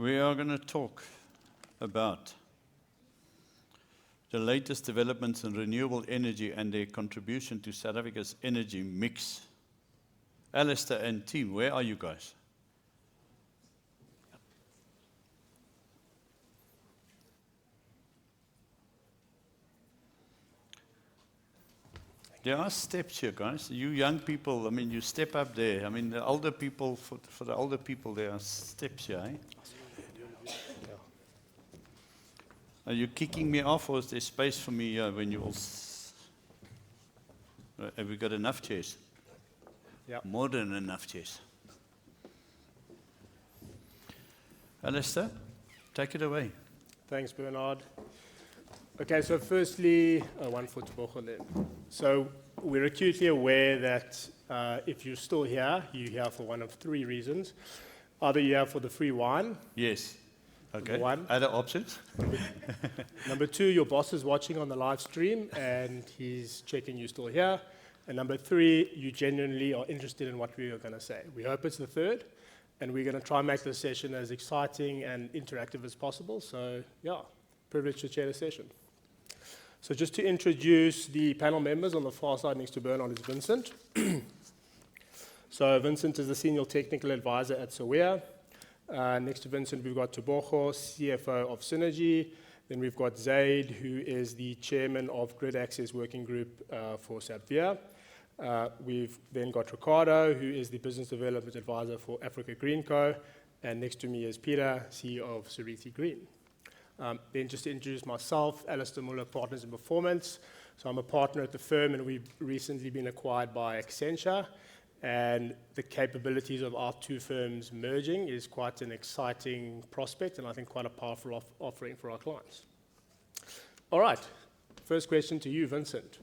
We are going to talk about the latest developments in renewable energy and their contribution to South Africa's energy mix. Alastair and team, where are you guys? There are steps here, guys. You young people, I mean, you step up there. I mean, the older people, for the older people, there are steps here, eh? Are you kicking me off, or is there space for me when you all... Have we got enough chairs? Yeah. More than enough chairs. Alastair, take it away. Thanks, Bernard. Okay, so firstly, one for Tebogo then. So we're acutely aware that if you're still here, you're here for one of three reasons. Either you're here for the free wine. Yes. Okay. Number one. Other options? Number two, your boss is watching on the live stream and he's checking you're still here. And number three, you genuinely are interested in what we are going to say. We hope it's the third, and we're going to try and make this session as exciting and interactive as possible. So, yeah, privileged to chair the session. So just to introduce the panel members, on the far side next to Bernard is Vincent. So Vincent is the Senior Technical Advisor at SAWEA. Next to Vincent, we've got Tebogo, CFO of Cennergi. Then we've got Zayd, who is the Chairman of Grid Access Working Group for SAPVIA. We've then got Ricardo, who is the Business Development Advisor for Africa GreenCo. And next to me is Peter, CEO of Seriti Green. Then just to introduce myself, Alastair Muller, Partners in Performance. So I'm a partner at the firm, and we've recently been acquired by Accenture. And the capabilities of our two firms merging is quite an exciting prospect, and I think quite a powerful offering for our clients. All right, first question to you, Vincent.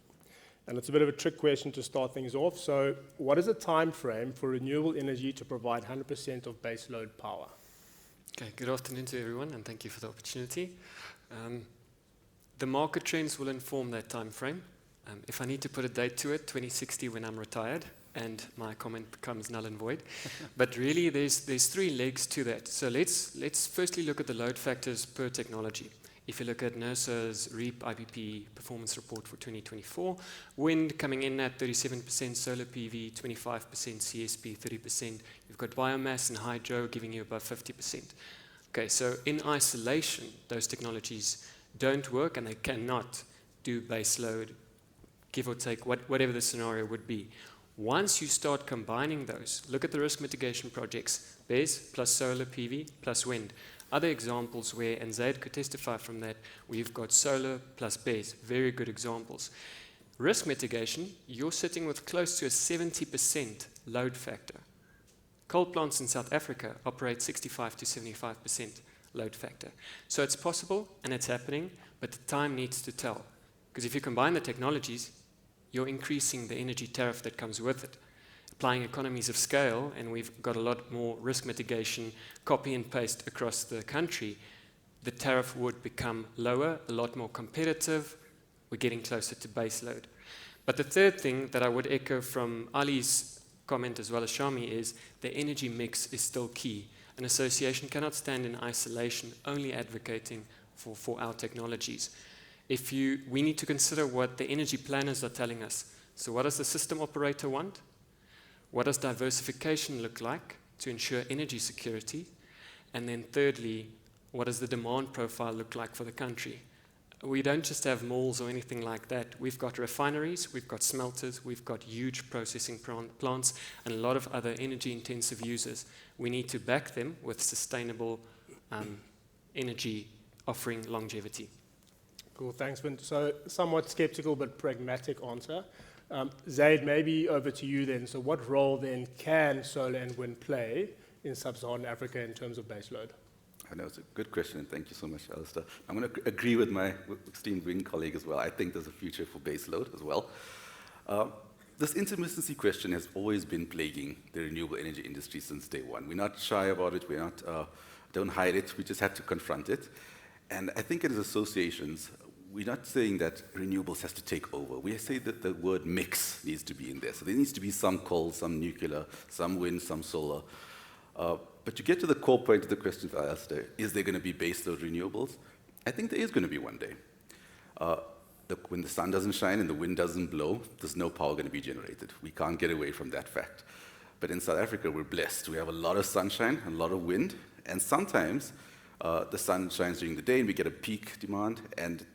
And it's a bit of a trick question to start things off. So what is the time frame for renewable energy to provide 100% of baseload power? Okay, good afternoon to everyone, and thank you for the opportunity. The market trends will inform that time frame. If I need to put a date to it, 2060 when I'm retired, and my comment becomes null and void. But really, there's three legs to that. So let's firstly look at the load factors per technology. If you look at NERSA's REAP IPP performance report for 2024, wind coming in at 37%, solar PV 25%, CSP 30%. You've got biomass and hydro giving you above 50%. Okay, so in isolation, those technologies don't work, and they cannot do base load, give or take, whatever the scenario would be. Once you start combining those, look at the risk mitigation projects, BES plus solar PV plus wind. Other examples where, and Zayd could testify from that, we've got solar plus BES, very good examples. Risk mitigation, you're sitting with close to a 70% load factor. Coal plants in South Africa operate 65 to 75% load factor. So it's possible and it's happening, but the time needs to tell. Because if you combine the technologies, you're increasing the energy tariff that comes with it. Applying economies of scale, and we've got a lot more risk mitigation, copy and paste across the country, the tariff would become lower, a lot more competitive. We're getting closer to baseload. But the third thing that I would echo from Ali's comment as well as Shami is the energy mix is still key. An association cannot stand in isolation, only advocating for our technologies. We need to consider what the energy planners are telling us. So what does the system operator want? What does diversification look like to ensure energy security? And then thirdly, what does the demand profile look like for the country? We don't just have malls or anything like that. We've got refineries, we've got smelters, we've got huge processing plants, and a lot of other energy-intensive users. We need to back them with sustainable energy offering longevity. Cool, thanks, Vin. So somewhat skeptical but pragmatic answer. Zayd, maybe over to you then. So what role then can solar and wind play in sub-Saharan Africa in terms of baseload? I know it's a good question, and thank you so much, Alastair. I'm going to agree with my esteemed wind colleague as well. I think there's a future for baseload as well. This intermittency question has always been plaguing the renewable energy industry since day one. We're not shy about it. We're not, don't hide it. We just have to confront it. And I think as associations, we're not saying that renewables has to take over. We say that the word mix needs to be in there. So there needs to be some coal, some nuclear, some wind, some solar. But to get to the core point of the question, Alastair, is there going to be baseload renewables? I think there is going to be one day. When the sun doesn't shine and the wind doesn't blow, there's no power going to be generated. We can't get away from that fact. But in South Africa, we're blessed. We have a lot of sunshine, a lot of wind, and sometimes the sun shines during the day and we get a peak demand, and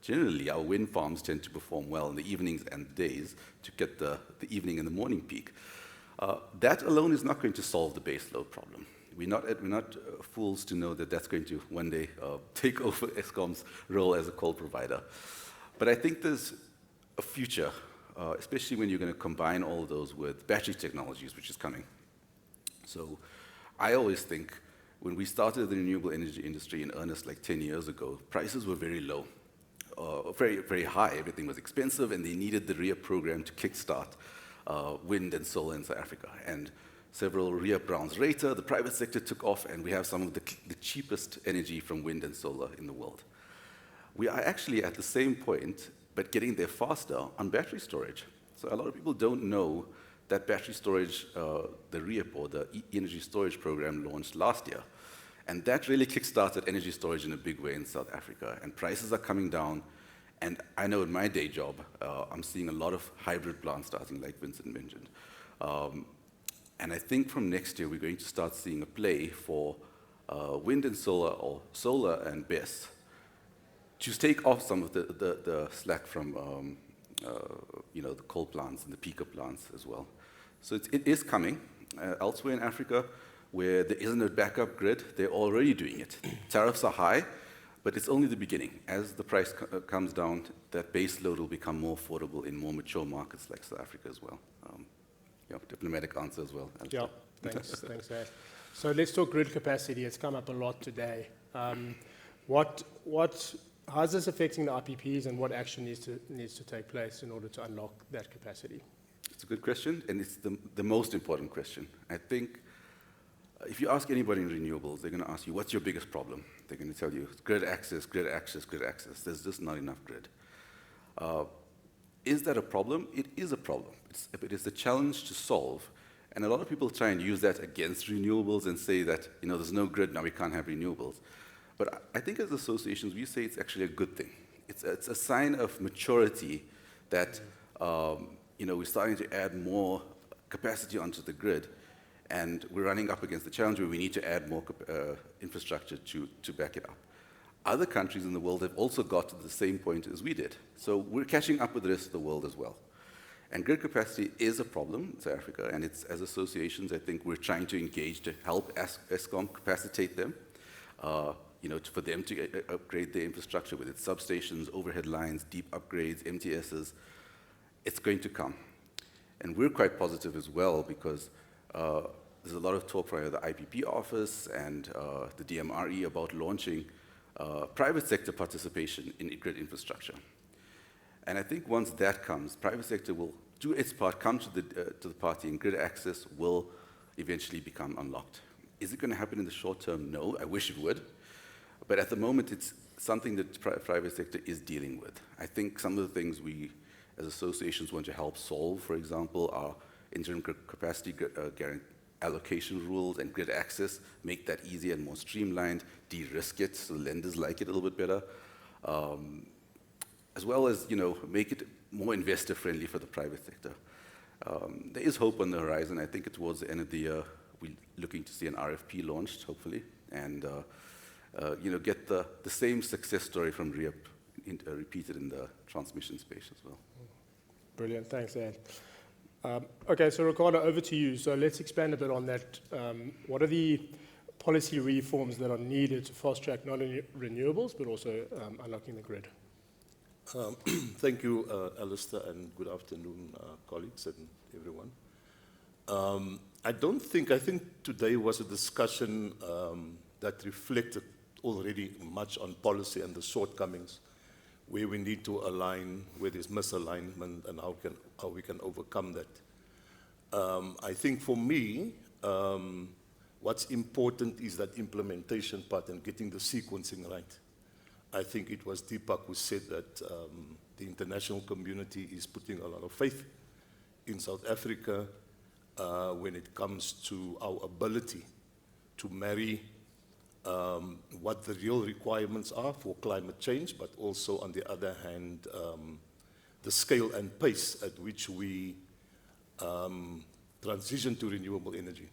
generally our wind farms tend to perform well in the evenings and the days to get the evening and the morning peak. That alone is not going to solve the baseload problem. We're not fools to know that that's going to one day take over Eskom's role as a coal provider. But I think there's a future, especially when you're going to combine all of those with battery technologies, which is coming. So I always think when we started the renewable energy industry in earnest like 10 years ago, prices were very low, very, very high. Everything was expensive, and they needed the REA program to kickstart wind and solar in South Africa. And several REA rounds later, the private sector took off, and we have some of the cheapest energy from wind and solar in the world. We are actually at the same point, but getting there faster on battery storage. So a lot of people don't know that battery storage, the REAP, or the Energy Storage Program, launched last year. And that really kickstarted energy storage in a big way in South Africa. And prices are coming down. And I know in my day job, I'm seeing a lot of hybrid plants starting, like Vincent mentioned. And I think from next year, we're going to start seeing a play for wind and solar, or solar and BESS, to take off some of the slack from the coal plants and the peaker plants as well. So it is coming. Elsewhere in Africa, where there isn't a backup grid, they're already doing it. Tariffs are high, but it's only the beginning. As the price comes down, that base load will become more affordable in more mature markets like South Africa as well. Diplomatic answer as well. Yeah, thanks, Ed. So let's talk grid capacity. It's come up a lot today. How is this affecting the IPPs, and what action needs to take place in order to unlock that capacity? It's a good question, and it's the most important question. I think if you ask anybody in renewables, they're going to ask you, what's your biggest problem? They're going to tell you, grid access, grid access, grid access. There's just not enough grid. Is that a problem? It is a problem. It is a challenge to solve. And a lot of people try and use that against renewables and say that, there's no grid, now we can't have renewables. But I think as associations, we say it's actually a good thing. It's a sign of maturity that we're starting to add more capacity onto the grid, and we're running up against the challenge where we need to add more infrastructure to back it up. Other countries in the world have also got to the same point as we did. So we're catching up with the rest of the world as well. And grid capacity is a problem in South Africa, and as associations, I think we're trying to engage to help Eskom capacitate them. For them to upgrade their infrastructure with its substations, overhead lines, deep upgrades, MTSs. It's going to come. And we're quite positive as well, because there's a lot of talk from the IPP office and the DMRE about launching private sector participation in grid infrastructure. And I think once that comes, private sector will do its part, come to the party, and grid access will eventually become unlocked. Is it going to happen in the short term? No, I wish it would. But at the moment, it's something that the private sector is dealing with. I think some of the things we, as associations, want to help solve, for example, are interim capacity allocation rules and grid access, make that easier and more streamlined, de-risk it so lenders like it a little bit better, as well as make it more investor-friendly for the private sector. There is hope on the horizon. I think towards the end of the year, we're looking to see an RFP launched, hopefully, and get the same success story from REAP repeated in the transmission space as well. Brilliant, thanks, Ed. Okay, so Ricardo, over to you. So let's expand a bit on that. What are the policy reforms that are needed to fast-track not only renewables, but also unlocking the grid? Thank you, Alastair, and good afternoon, colleagues and everyone. I think today was a discussion that reflected already much on policy and the shortcomings, where we need to align, where there's misalignment, and how we can overcome that. I think for me, what's important is that implementation part and getting the sequencing right. I think it was Deepak who said that the international community is putting a lot of faith in South Africa when it comes to our ability to marry what the real requirements are for climate change, but also, on the other hand, the scale and pace at which we transition to renewable energy.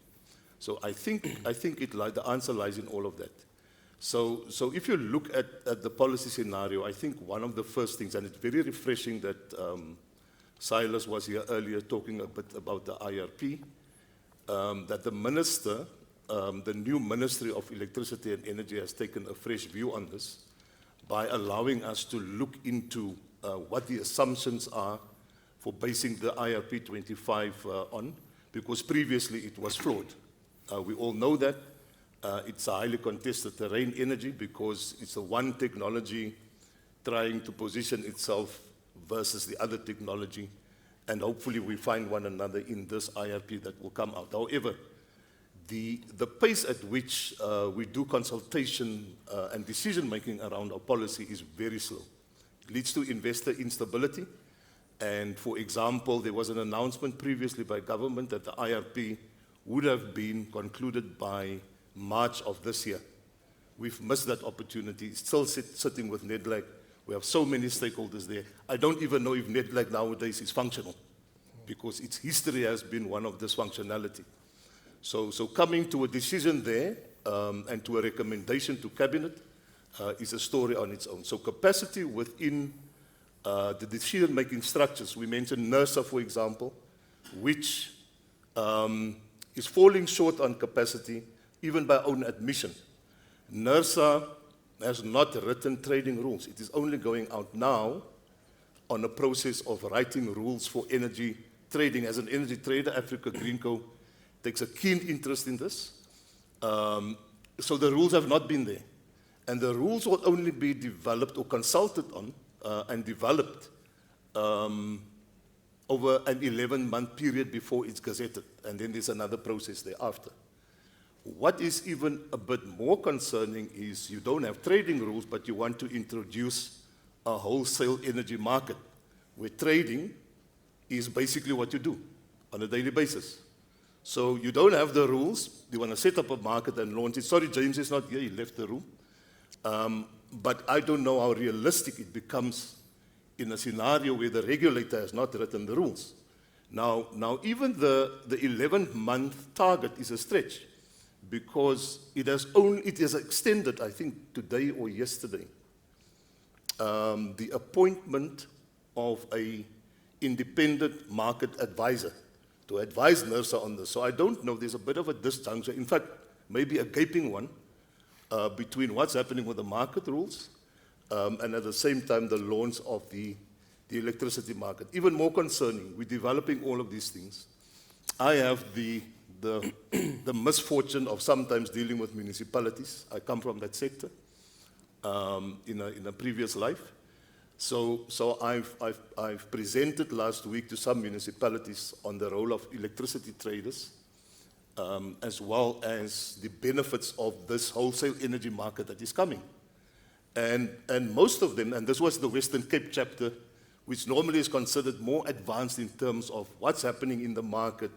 So I think the answer lies in all of that. So if you look at the policy scenario, I think one of the first things, and it's very refreshing that Silas was here earlier talking a bit about the IRP, that the minister, the new Ministry of Electricity and Energy has taken a fresh view on this by allowing us to look into what the assumptions are for basing the IRP 25 on, because previously it was flawed. We all know that. It's a highly contested terrain energy because it's the one technology trying to position itself versus the other technology, and hopefully we find one another in this IRP that will come out. However, the pace at which we do consultation and decision-making around our policy is very slow. It leads to investor instability, and for example, there was an announcement previously by government that the IRP would have been concluded by March of this year. We've missed that opportunity. It's still sitting with NEDLAC. We have so many stakeholders there. I don't even know if NEDLAC nowadays is functional because its history has been one of dysfunctionality. So coming to a decision there and to a recommendation to Cabinet is a story on its own. So capacity within the decision-making structures, we mentioned NERSA, for example, which is falling short on capacity, even by own admission. NERSA has not written trading rules. It is only going out now on a process of writing rules for energy trading. As an energy trader, Africa GreenCo takes a keen interest in this. So the rules have not been there. And the rules will only be developed or consulted on and developed over an 11-month period before it's gazetted. And then there's another process thereafter. What is even a bit more concerning is you don't have trading rules, but you want to introduce a wholesale energy market where trading is basically what you do on a daily basis. So you don't have the rules. You want to set up a market and launch it. Sorry, James is not here. He left the room. But I don't know how realistic it becomes in a scenario where the regulator has not written the rules. Now even the 11-month target is a stretch, because it has extended, I think, today or yesterday, the appointment of an independent market advisor to advise NERSA on this. So I don't know, there's a bit of a disjuncture, in fact, maybe a gaping one, between what's happening with the market rules and at the same time the launch of the electricity market. Even more concerning, we're developing all of these things. I have the misfortune of sometimes dealing with municipalities. I come from that sector in a previous life. So I've presented last week to some municipalities on the role of electricity traders, as well as the benefits of this wholesale energy market that is coming. And most of them, and this was the Western Cape chapter, which normally is considered more advanced in terms of what's happening in the market,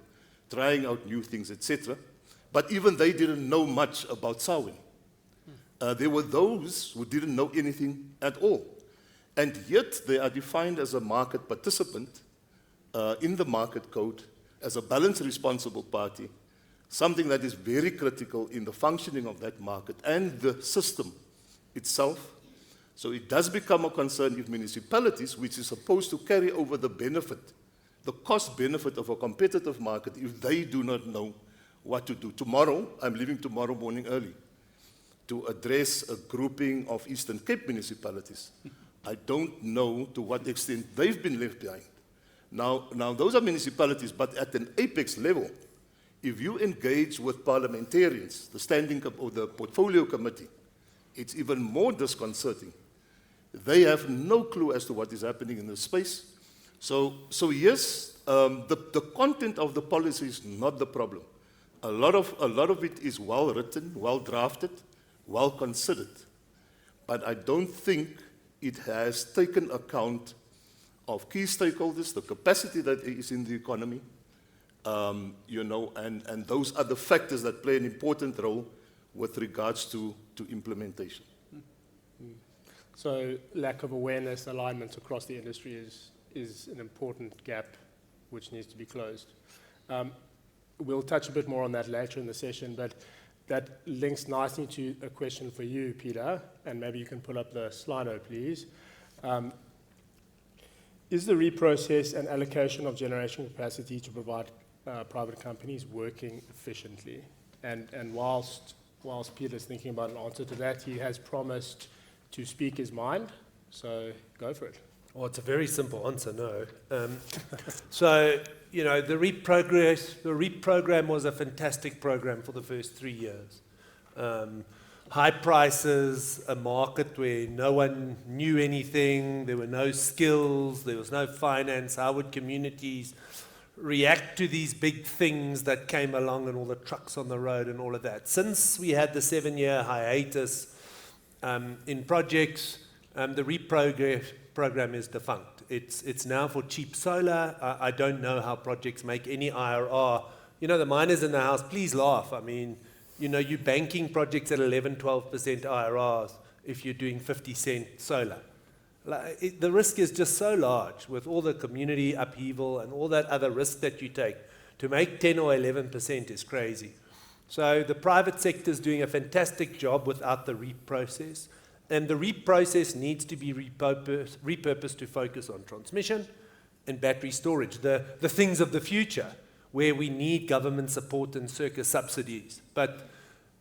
trying out new things, etc. But even they didn't know much about SAWEA. There were those who didn't know anything at all. And yet they are defined as a market participant in the market code, as a balanced responsible party, something that is very critical in the functioning of that market and the system itself. So it does become a concern if municipalities, which is supposed to carry over the benefit, the cost benefit of a competitive market, if they do not know what to do. Tomorrow, I'm leaving tomorrow morning early to address a grouping of Eastern Cape municipalities. I don't know to what extent they've been left behind. Now those are municipalities, but at an apex level, if you engage with parliamentarians, the standing or the portfolio committee, it's even more disconcerting. They have no clue as to what is happening in this space. So yes, the content of the policy is not the problem. A lot of it is well written, well drafted, well considered. But I don't think it has taken account of key stakeholders, the capacity that is in the economy, and those are the factors that play an important role with regards to implementation. So lack of awareness, alignment across the industry is an important gap which needs to be closed. We'll touch a bit more on that later in the session, but that links nicely to a question for you, Peter, and maybe you can pull up the Slido, please. Is the reprocess and allocation of generation capacity to provide private companies working efficiently? And whilst Peter's thinking about an answer to that, he has promised to speak his mind, so go for it. Well, it's a very simple answer, no. So, the REAP program was a fantastic program for the first 3 years. High prices, a market where no one knew anything, there were no skills, there was no finance. How would communities react to these big things that came along and all the trucks on the road and all of that? Since we had the 7-year hiatus in projects, the REAP program is defunct. It's now for cheap solar. I don't know how projects make any IRR. The miners in the house, please laugh. I mean, you're banking projects at 11, 12% IRRs if you're doing 50-cent solar. The risk is just so large with all the community upheaval and all that other risk that you take. To make 10 or 11% is crazy. So the private sector is doing a fantastic job without the REAP process. And the REAP process needs to be repurposed to focus on transmission and battery storage, the things of the future, where we need government support and circa subsidies. But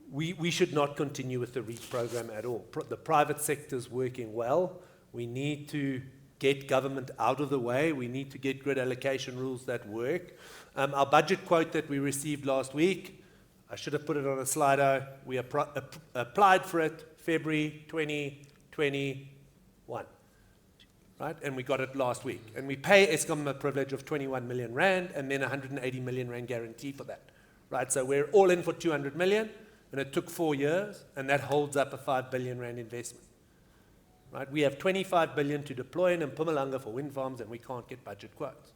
we should not continue with the REAP program at all. The private sector is working well. We need to get government out of the way. We need to get grid allocation rules that work. Our budget quote that we received last week, I should have put it on a Slido. We applied for it February 2021, right? And we got it last week. And we pay Eskom a privilege of 21 million rand and then 180 million rand guarantee for that, right? So we're all in for 200 million, and it took 4 years, and that holds up a 5 billion rand investment, right? We have 25 billion to deploy in Mpumalanga for wind farms, and we can't get budget quotes.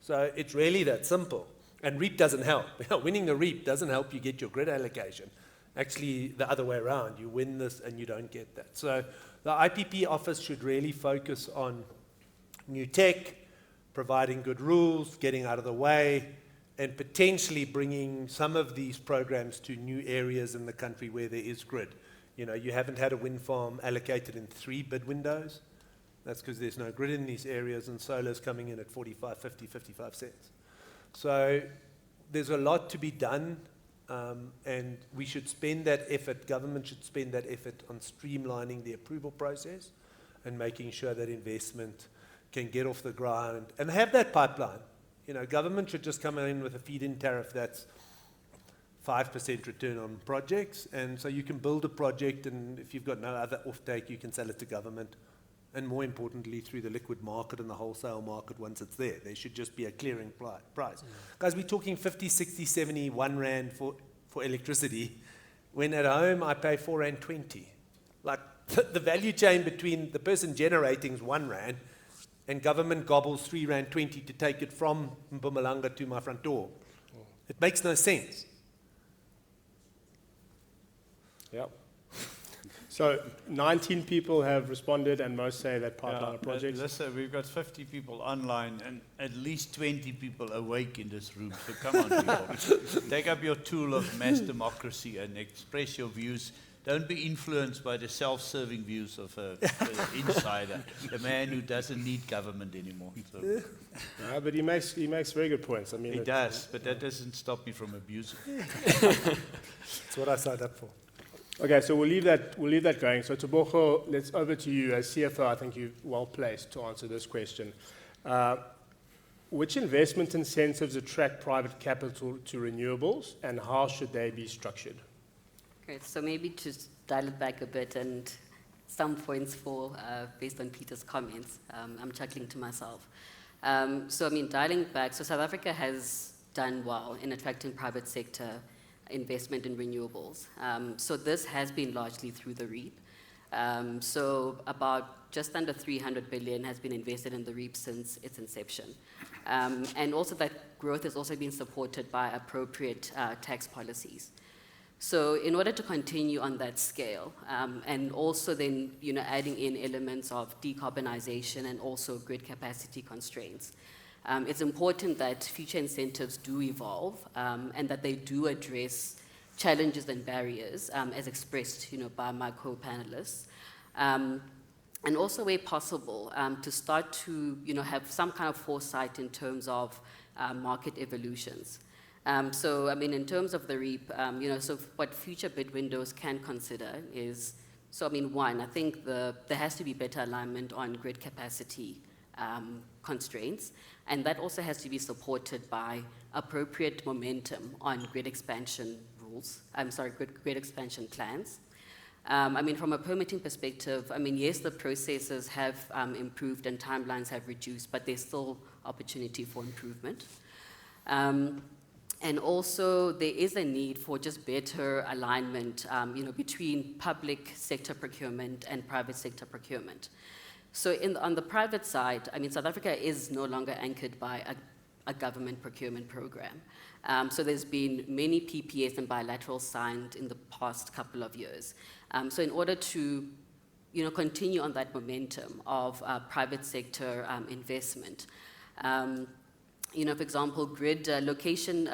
So it's really that simple. And REAP doesn't help. Winning the REAP doesn't help you get your grid allocation. Actually, the other way around. You win this and you don't get that. So the IPP office should really focus on new tech, providing good rules, getting out of the way, and potentially bringing some of these programs to new areas in the country where there is grid. You haven't had a wind farm allocated in 3 bid windows. That's because there's no grid in these areas, and solar's coming in at 45, 50, 55 cents. So there's a lot to be done. And we should spend that effort, government should spend that effort on streamlining the approval process and making sure that investment can get off the ground and have that pipeline. Government should just come in with a feed-in tariff that's 5% return on projects, and so you can build a project, and if you've got no other offtake, you can sell it to government, and more importantly, through the liquid market and the wholesale market once it's there. There should just be a clearing price. Guys, we're talking 50, 60, 70, 1 rand for electricity, when at home I pay 4 rand 20. Like, the value chain between the person generating is 1 rand, and government gobbles 3 rand 20 to take it from Mpumalanga to my front door. It makes no sense. Yep. So 19 people have responded, and most say that pipeline projects. Listen, we've got 50 people online and at least 20 people awake in this room. So come on, people. Take up your tool of mass democracy and express your views. Don't be influenced by the self-serving views of an insider, the man who doesn't need government anymore. So. But he makes very good points. I mean, he does, but that doesn't stop me from abusing. That's what I signed up for. Okay, so we'll leave that going. So Tebogo, let's over to you as CFO. I think you're well placed to answer this question. Which investment incentives attract private capital to renewables, and how should they be structured? Great. So maybe to dial it back a bit, and some points based on Peter's comments. I'm chuckling to myself. Dialing back. So South Africa has done well in attracting private sector investment in renewables. So this has been largely through the REAP. So about just under 300 billion has been invested in the REAP since its inception. And also that growth has also been supported by appropriate tax policies. So in order to continue on that scale, and also then, adding in elements of decarbonization and also grid capacity constraints, it's important that future incentives do evolve, and that they do address challenges and barriers, as expressed, by my co-panelists. And also where possible, to start to, have some kind of foresight in terms of market evolutions. So, in terms of the REAP, so what future bid windows can consider is, one, I think there has to be better alignment on grid capacity constraints, and that also has to be supported by appropriate momentum on grid expansion grid expansion plans. From a permitting perspective, yes, the processes have improved and timelines have reduced, but there's still opportunity for improvement. And also, there is a need for just better alignment, between public sector procurement and private sector procurement. So on the private side, South Africa is no longer anchored by a government procurement program. So there's been many PPAs and bilaterals signed in the past couple of years. So in order to, continue on that momentum of private sector investment, for example, grid location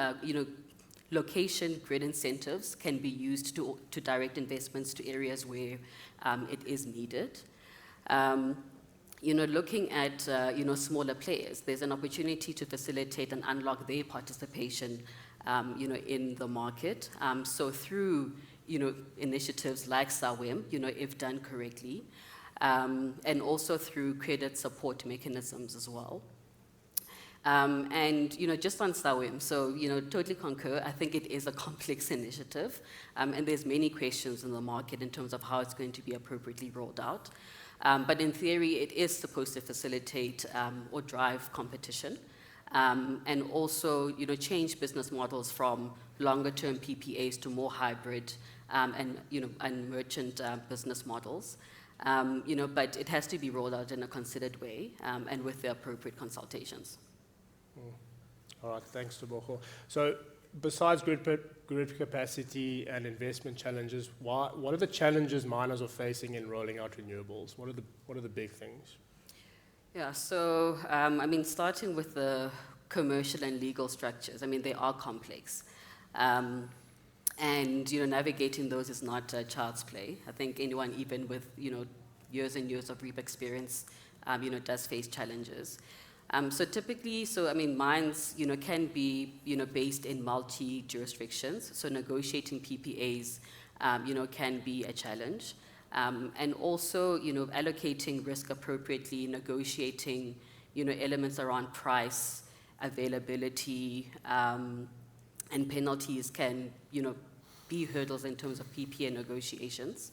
grid incentives can be used to direct investments to areas where it is needed. Looking at, smaller players, there's an opportunity to facilitate and unlock their participation, in the market. So through, initiatives like SAWEA, if done correctly, and also through credit support mechanisms as well. And, just on SAWEA, so, totally concur, I think it is a complex initiative, and there's many questions in the market in terms of how it's going to be appropriately rolled out. But in theory, it is supposed to facilitate or drive competition, and also, change business models from longer-term PPAs to more hybrid and merchant business models. But it has to be rolled out in a considered way, and with the appropriate consultations. All right, thanks, Tebogo. So besides grid capacity and investment challenges, what are the challenges miners are facing in rolling out renewables? What are the big things? Yeah, so, starting with the commercial and legal structures, they are complex. And, navigating those is not child's play. I think anyone, even with, years and years of REAP experience, does face challenges. So typically, mines, can be, based in multi-jurisdictions. So negotiating PPAs, can be a challenge. And also, allocating risk appropriately, negotiating, elements around price, availability, and penalties can, be hurdles in terms of PPA negotiations.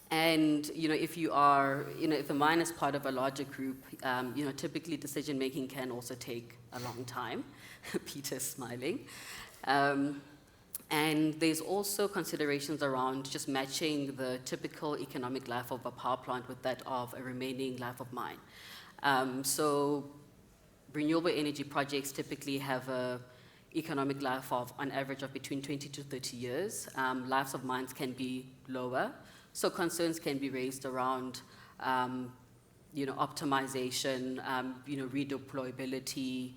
And, if you are, if the mine is part of a larger group, typically decision-making can also take a long time. Peter's smiling. And there's also considerations around just matching the typical economic life of a power plant with that of a remaining life of mine. So renewable energy projects typically have a economic life of, on average, of between 20 to 30 years. Lives of mines can be lower. So concerns can be raised around, optimization, redeployability,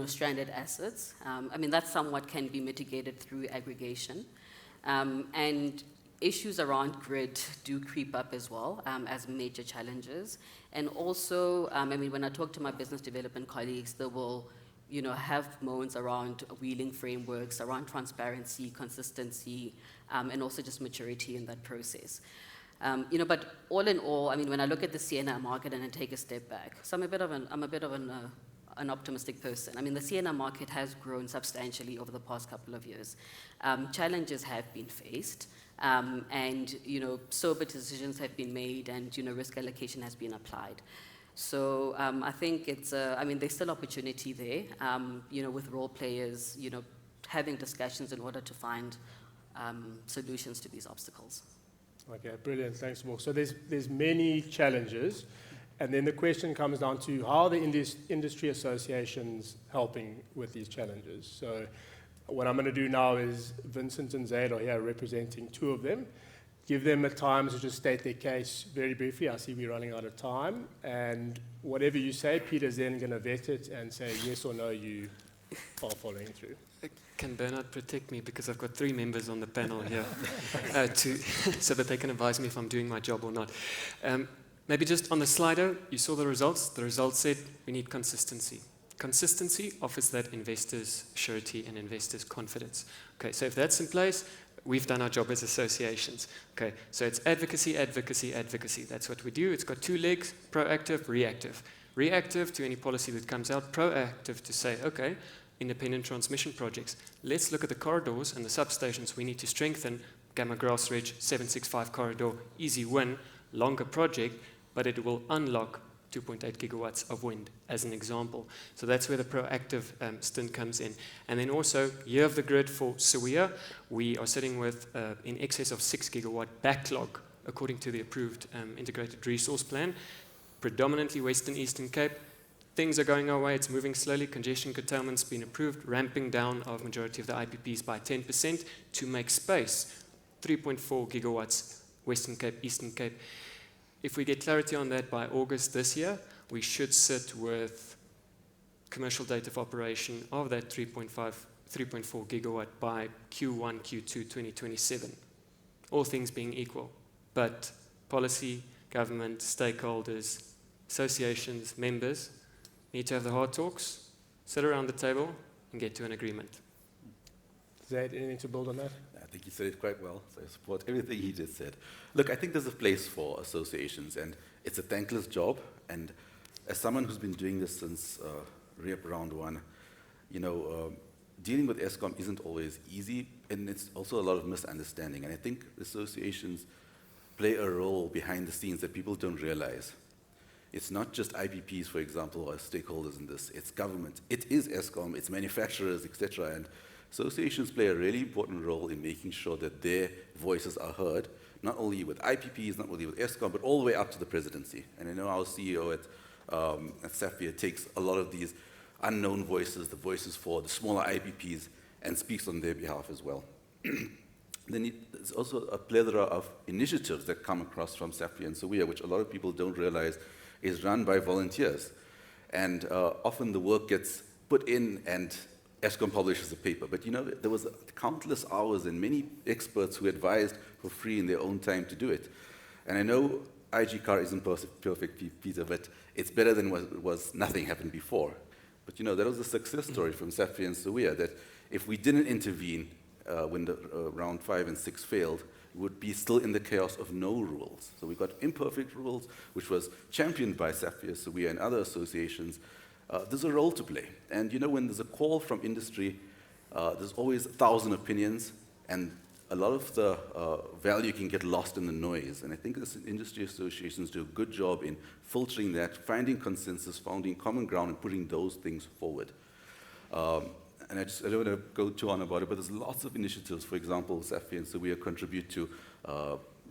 stranded assets. That somewhat can be mitigated through aggregation. And issues around grid do creep up as well, as major challenges. And also, when I talk to my business development colleagues, they will, have moans around wheeling frameworks, around transparency, consistency, and also just maturity in that process. But all in all, when I look at the CNI market and I take a step back, so I'm a bit of an optimistic person. The CNI market has grown substantially over the past couple of years. Challenges have been faced, and sober decisions have been made, and risk allocation has been applied. So I think it's there's still opportunity there, with role players, having discussions in order to find solutions to these obstacles. Okay, brilliant. Thanks, Tebogo. So there's many challenges, and then the question comes down to how are the industry associations helping with these challenges. So what I'm going to do now is Vincent and Zayd are here representing two of them. Give them a time to just state their case very briefly. I see we're running out of time. And whatever you say, Peter's then going to vet it and say yes or no, you are following through. Can Bernard protect me, because I've got 3 members on the panel here, so that they can advise me if I'm doing my job or not. Maybe just on the Slido, you saw the results. The results said we need consistency. Consistency offers that investors surety and investors confidence. Okay, so if that's in place, we've done our job as associations. Okay, so it's advocacy, advocacy, advocacy. That's what we do. It's got 2 legs, proactive, reactive. Reactive to any policy that comes out, proactive to say, okay, independent transmission projects. Let's look at the corridors and the substations we need to strengthen. Gamma Grass Ridge, 765 corridor, easy win, longer project, but it will unlock 2.8 gigawatts of wind, as an example. So that's where the proactive stint comes in. And then also, year of the grid for SAWEA, we are sitting with in excess of 6 gigawatt backlog, according to the approved integrated resource plan, predominantly Western Eastern Cape. Things are going our way, it's moving slowly, congestion curtailment's been approved, ramping down of majority of the IPPs by 10% to make space, 3.4 gigawatts, Western Cape, Eastern Cape. If we get clarity on that by August this year, we should sit with commercial date of operation of that 3.4 gigawatt by Q1, Q2 2027. All things being equal. But policy, government, stakeholders, associations, members need to have the hard talks, sit around the table, and get to an agreement. Zayd, anything to build on that? I think he said it quite well, so I support everything he just said. Look, I think there's a place for associations, and it's a thankless job. And as someone who's been doing this since REAP Round 1, dealing with Eskom isn't always easy, and it's also a lot of misunderstanding. And I think associations play a role behind the scenes that people don't realize. It's not just IPPs, for example, or stakeholders in this. It's government. It is Eskom. It's manufacturers, etc. And associations play a really important role in making sure that their voices are heard, not only with IPPs, not only with Eskom, but all the way up to the presidency. And I know our CEO at SAPVIA takes a lot of these unknown voices, the voices for the smaller IPPs, and speaks on their behalf as well. Then there's also a plethora of initiatives that come across from SAPVIA and SAWEA, which a lot of people don't realize is run by volunteers. And often the work gets put in and Eskom publishes a paper. But there was countless hours and many experts who advised for free in their own time to do it. And I know IG car isn't perfect, Peter, but it's better than was nothing happened before. But that was a success story from SAPVIA and SAWEA, that if we didn't intervene when the round 5 and 6 failed, we would be still in the chaos of no rules. So we got imperfect rules, which was championed by SAPVIA, SAWEA, and other associations. There's a role to play. And when there's a call from industry, there's always 1,000 opinions, and a lot of the value can get lost in the noise. And I think this industry associations do a good job in filtering that, finding consensus, finding common ground, and putting those things forward. And I don't want to go too on about it, but there's lots of initiatives. For example, SAPVIA and SAWEA contribute to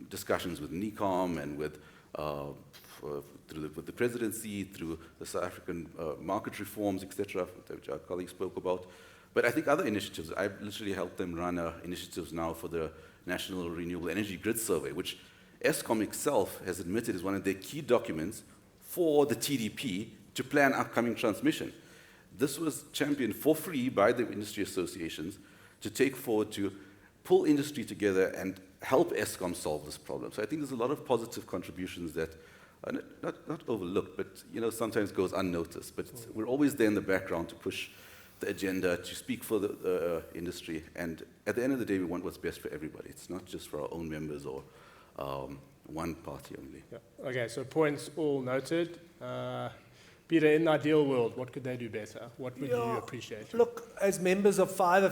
discussions with NECOM and with the presidency, through the South African market reforms, etc., which our colleagues spoke about. But I think other initiatives, I've literally helped them run initiatives now for the National Renewable Energy Grid Survey, which Eskom itself has admitted is one of their key documents for the TDP to plan upcoming transmission. This was championed for free by the industry associations to take forward, to pull industry together and help Eskom solve this problem. So I think there's a lot of positive contributions that are not overlooked, but sometimes goes unnoticed. But we're always there in the background to push the agenda, to speak for the industry. And at the end of the day, we want what's best for everybody. It's not just for our own members or one party only. Yeah. Okay, so points all noted. Peter, in the ideal world, what could they do better? What would you appreciate? Look, as members of five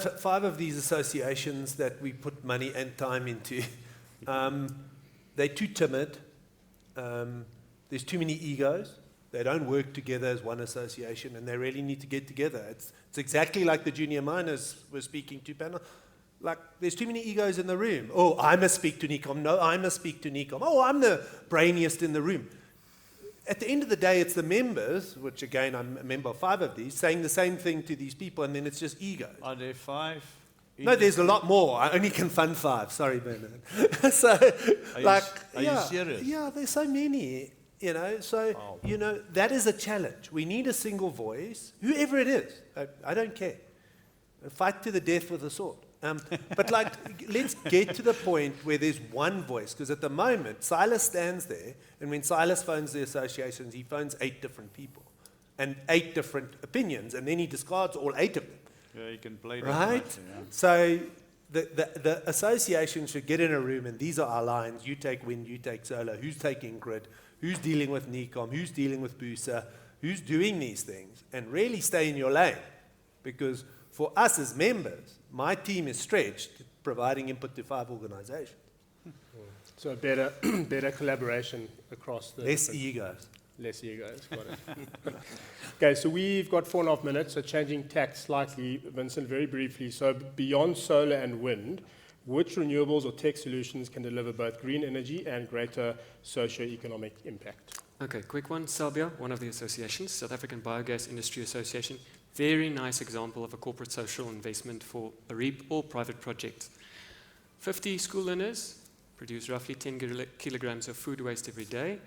of these associations that we put money and time into, they're too timid. There's too many egos. They don't work together as one association, and they really need to get together. It's exactly like the junior miners were speaking to panel. Like, there's too many egos in the room. Oh, I must speak to NECOM. No, I must speak to NECOM. Oh, I'm the brainiest in the room. At the end of the day, it's the members, which again, I'm a member of 5 of these, saying the same thing to these people, and then it's just egos. Are there 5? No, there's a lot more. I only can fund 5. Sorry, Bernard. So, Are you serious? Yeah, there's so many, you know. So, you know, that is a challenge. We need a single voice, whoever it is. I don't care. Fight to the death with a sword. But like, let's get to the point where there's one voice, because at the moment, Silas stands there, and when Silas phones the associations, he phones 8 different people and 8 different opinions, and then he discards all 8 of them. Yeah, you can play that. Right? much, yeah. So the association should get in a room, and these are our lines. You take wind, you take solar. Who's taking grid? Who's dealing with NECOM? Who's dealing with BUSA? Who's doing these things? And really stay in your lane, because for us as members, my team is stretched providing input to 5 organizations. So better, better collaboration across the... Less egos. Less egos, got it. Okay, so we've got 4.5 minutes, so changing tack slightly, Vincent, very briefly. So beyond solar and wind, which renewables or tech solutions can deliver both green energy and greater socioeconomic impact? Okay, quick one. SAPVIA, one of the associations, South African Biogas Industry Association. Very nice example of a corporate social investment for a REAP or private project. 50 school learners produce roughly 10 kilograms of food waste every day.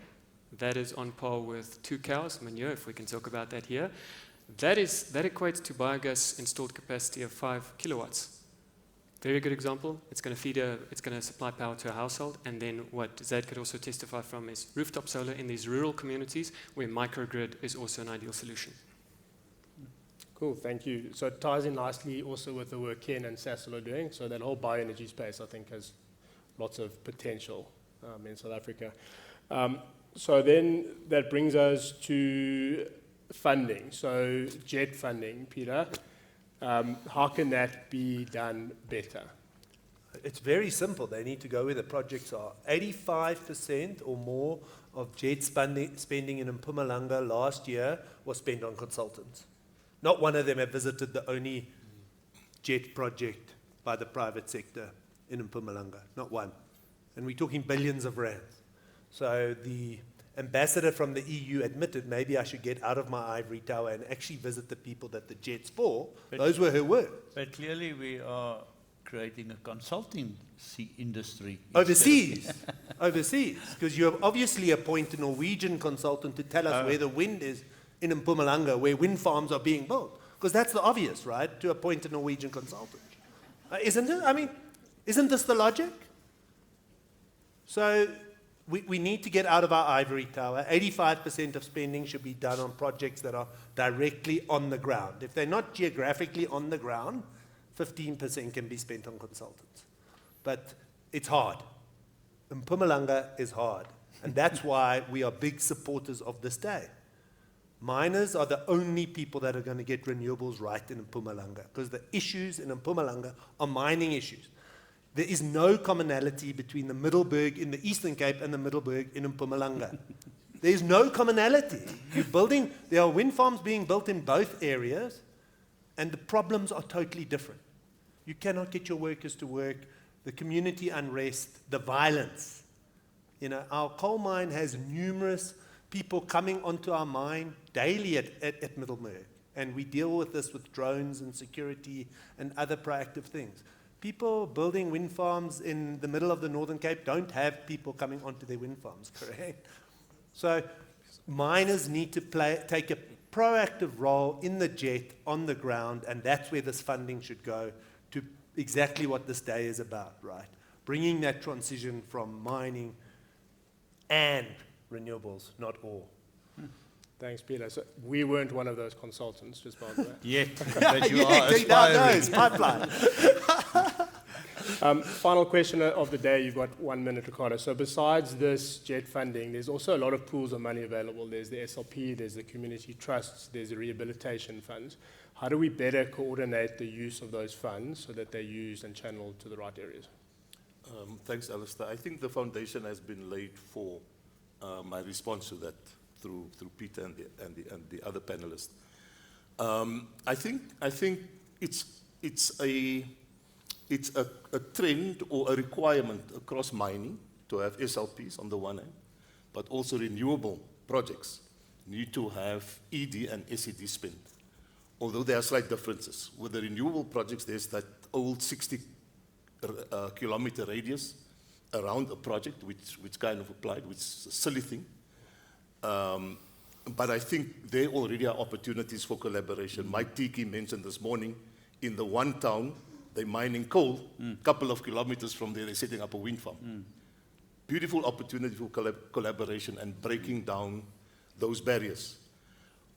That is on par with 2 cows, manure, if we can talk about that here. That equates to biogas installed capacity of 5 kilowatts. Very good example. It's going to supply power to a household. And then what Zayd could also testify from is rooftop solar in these rural communities where microgrid is also an ideal solution. Cool, thank you. So it ties in nicely also with the work Ken and Sasol are doing. So that whole bioenergy space, I think, has lots of potential in South Africa. So then that brings us to funding. So JET funding, Peter. How can that be done better? It's very simple. They need to go where the projects are. 85% or more of JET spending in Mpumalanga last year was spent on consultants. Not one of them have visited the only JET project by the private sector in Mpumalanga. Not one. And we're talking billions of rands. So the ambassador from the EU admitted, maybe I should get out of my ivory tower and actually visit the people that the JET's for. Those were her words. But clearly we are creating a consulting industry. Overseas. Overseas. Because you obviously appoint a Norwegian consultant to tell us where the wind is in Mpumalanga, where wind farms are being built. Because that's the obvious, right? To appoint a Norwegian consultant. Isn't it? I mean, isn't this the logic? So we need to get out of our ivory tower. 85% of spending should be done on projects that are directly on the ground. If they're not geographically on the ground, 15% can be spent on consultants. But it's hard. Mpumalanga is hard. And that's why we are big supporters of this day. Miners are the only people that are going to get renewables right in Mpumalanga, because the issues in Mpumalanga are mining issues. There is no commonality between the Middelburg in the Eastern Cape and the Middelburg in Mpumalanga. There is no commonality. There are wind farms being built in both areas, and the problems are totally different. You cannot get your workers to work, the community unrest, the violence. You know, our coal mine has numerous people coming onto our mine daily at Middelburg, and we deal with this with drones and security and other proactive things. People building wind farms in the middle of the Northern Cape don't have people coming onto their wind farms, correct? So miners need to take a proactive role in the JET on the ground, and that's where this funding should go to exactly what this day is about, right? Bringing that transition from mining and renewables, not all. Thanks, Peter. So we weren't one of those consultants, just by the way. Yet, but you are aspiring. Pipeline. Final question of the day. You've got 1 minute, Ricardo. So besides this JET funding, there's also a lot of pools of money available. There's the SLP, there's the community trusts, there's the rehabilitation funds. How do we better coordinate the use of those funds so that they're used and channeled to the right areas? Thanks, Alastair. I think the foundation has been laid for my response to that through Peter and the other panelists. I think it's a it's a trend or a requirement across mining to have SLPs on the one hand, but also renewable projects need to have ED and SED spend. Although there are slight differences. With the renewable projects, there's that old 60 kilometer radius around a project, which kind of applied, which is a silly thing. But I think there already are opportunities for collaboration. Mike Tiki mentioned this morning, in the one town, they're mining coal, a couple of kilometers from there, they're setting up a wind farm. Beautiful opportunity for collaboration and breaking down those barriers.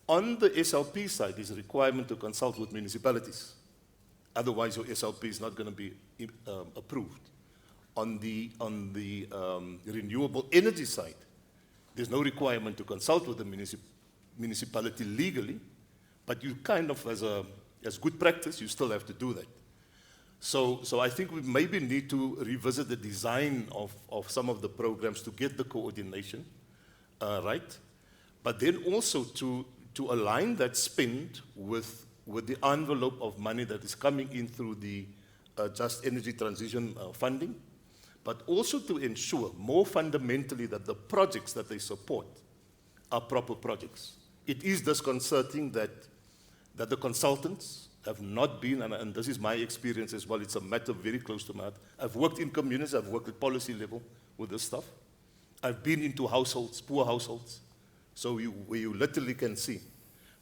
On the SLP side, there's a requirement to consult with municipalities. Otherwise, your SLP is not going to be approved. On the renewable energy side, there's no requirement to consult with the municipality legally, but you kind of, as good practice, you still have to do that. So I think we maybe need to revisit the design of some of the programs to get the coordination right, but then also to align that spend with the envelope of money that is coming in through the Just Energy Transition funding, but also to ensure more fundamentally that the projects that they support are proper projects. It is disconcerting that the consultants have not been, and this is my experience as well, it's a matter very close to my heart. I've worked in communities, I've worked at policy level with this stuff. I've been into households, poor households, so where you literally can see.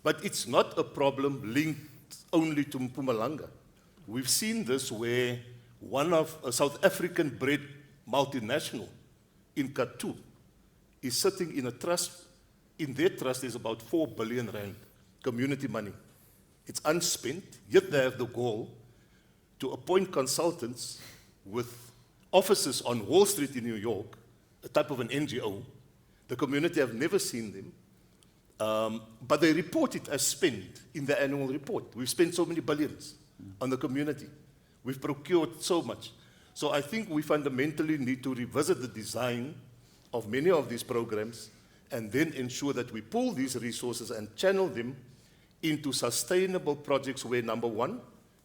But it's not a problem linked only to Mpumalanga. We've seen this where one of a South African-bred multinational in Katu is sitting in a trust. In their trust, there's about 4 billion rand community money. It's unspent, yet they have the goal to appoint consultants with offices on Wall Street in New York, a type of an NGO. The community have never seen them, but they report it as spent in the annual report. We've spent so many billions on the community. We've procured so much. So I think we fundamentally need to revisit the design of many of these programs and then ensure that we pull these resources and channel them into sustainable projects where, number one,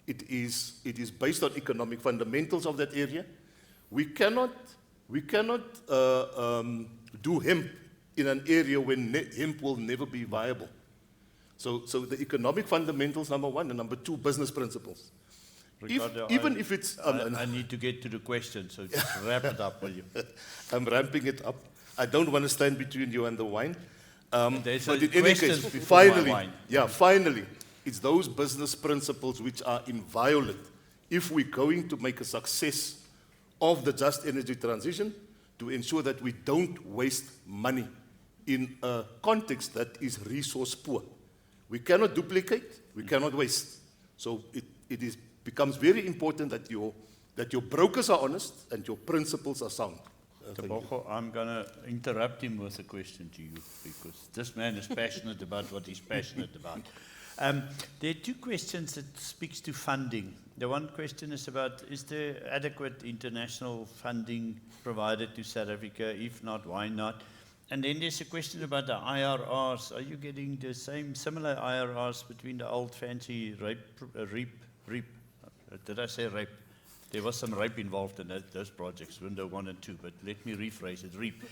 it is based on economic fundamentals of that area. We cannot do hemp in an area where hemp will never be viable. So the economic fundamentals, number one, and number two, business principles. Ricardo, Even if it's... I need to get to the question, so just wrap it up, will you? I'm ramping it up. I don't want to stand between you and the wine. But in any case, finally, it's those business principles which are inviolate if we're going to make a success of the just energy transition, to ensure that we don't waste money in a context that is resource poor. We cannot duplicate, we cannot waste. So it becomes very important that your brokers are honest and your principles are sound. Tebogo, I'm going to interrupt him with a question to you, because this man is passionate about what he's passionate about. There are two questions that speaks to funding. The one question is about, is there adequate international funding provided to South Africa? If not, why not? And then there's a question about the IRRs. Are you getting the similar IRRs between the old fancy REAP? Did I say REAP? There was some REAP involved in those projects, window 1 and 2, but let me rephrase it, REAP.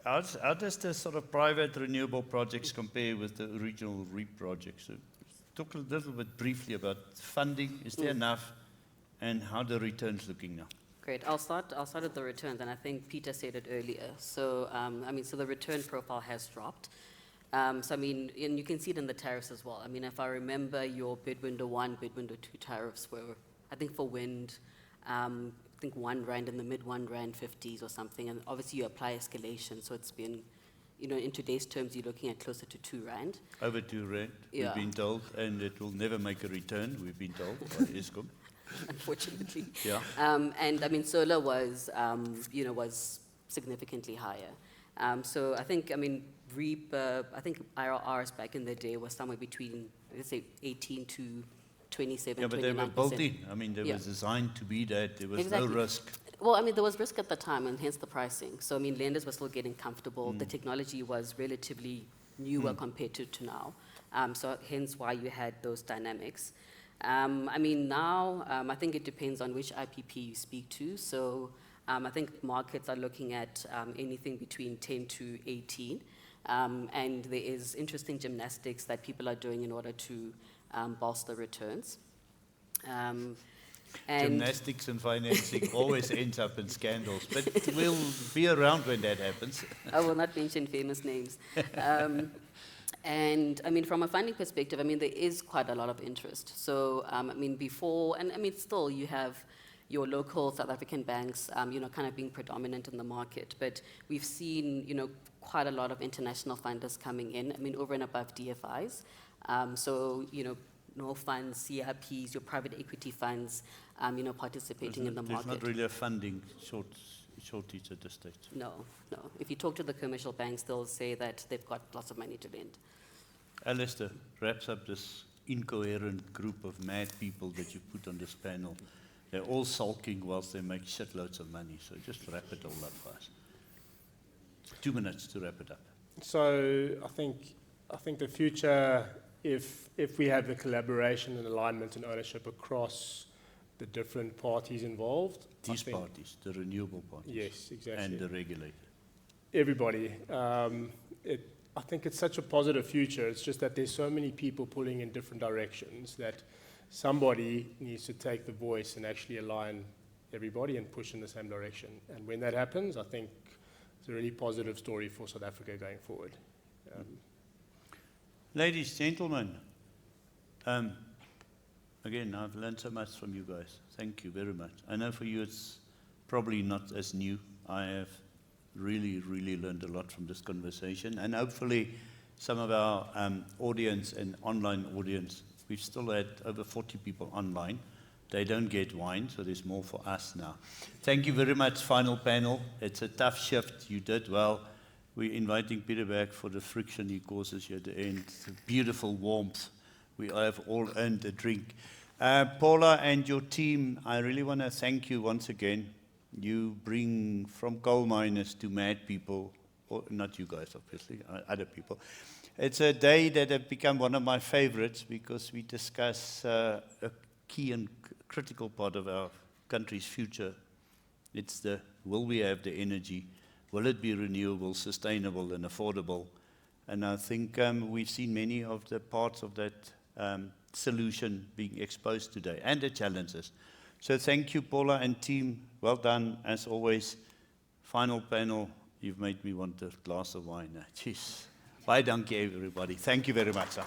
How does the sort of private renewable projects compare with the original REAP projects? So talk a little bit briefly about funding. Is there enough, and how the returns looking now? Great. I'll start with the returns, and I think Peter said it earlier. So, so the return profile has dropped. And you can see it in the tariffs as well. I mean, if I remember, your bid window 1, bid window 2 tariffs were, I think for wind, I think R1 in the mid R1.50s or something, and obviously you apply escalation, so it's been, in today's terms, you're looking at closer to R2. Over R2, we've been told, and it will never make a return, we've been told by Eskom. Unfortunately. Yeah. Solar was, was significantly higher. So I think, REAP, I think IRRs back in the day was somewhere between, let's say, 18 to 27, yeah, but 29%. They were built in. They were designed to be that. There was no risk. Well, there was risk at the time, and hence the pricing. So, lenders were still getting comfortable. The technology was relatively newer compared to now. So hence why you had those dynamics. I mean, now, I think it depends on which IPP you speak to. So I think markets are looking at anything between 10 to 18. And there is interesting gymnastics that people are doing in order to bolster returns. And Gymnastics and financing always ends up in scandals, but we'll be around when that happens. I will not mention famous names. And I mean, from a funding perspective, I mean, there is quite a lot of interest. So, I mean, before, and I mean, still you have your local South African banks, you know, kind of being predominant in the market. But we've seen, you know, quite a lot of international funders coming in, I mean, over and above DFIs. So, you know, no funds, CRPs, your private equity funds, you know, participating in the market. There's not really a funding shortage at this stage. No, no. If you talk to the commercial banks, they'll say that they've got lots of money to lend. Alastair wraps up this incoherent group of mad people that you put on this panel. They're all sulking whilst they make shitloads of money. So just wrap it all up for us. 2 minutes to wrap it up. So I think the future, if we have the collaboration and alignment and ownership across the different parties involved. These parties, the renewable parties. Yes, exactly. And the regulator. Everybody. I think it's such a positive future. It's just that there's so many people pulling in different directions that somebody needs to take the voice and actually align everybody and push in the same direction. And when that happens, I think it's a really positive story for South Africa going forward. Ladies, gentlemen, again, I've learned so much from you guys. Thank you very much. I know for you it's probably not as new. I have really, really learned a lot from this conversation. And hopefully some of our audience and online audience, we've still had over 40 people online. They don't get wine, so there's more for us now. Thank you very much, final panel. It's a tough shift. You did well. We're inviting Peter back for the friction he causes here at the end. The beautiful warmth. We have all earned a drink. Paula and your team, I really want to thank you once again. You bring from coal miners to mad people, or not you guys, obviously, other people. It's a day that has become one of my favorites because we discuss a key and critical part of our country's future. It's the, will we have the energy? Will it be renewable, sustainable, and affordable? And I think we've seen many of the parts of that solution being exposed today, and the challenges. So thank you, Paula and team. Well done, as always. Final panel, you've made me want a glass of wine. Jeez. Baie dankie, everybody. Thank you very much. Sir.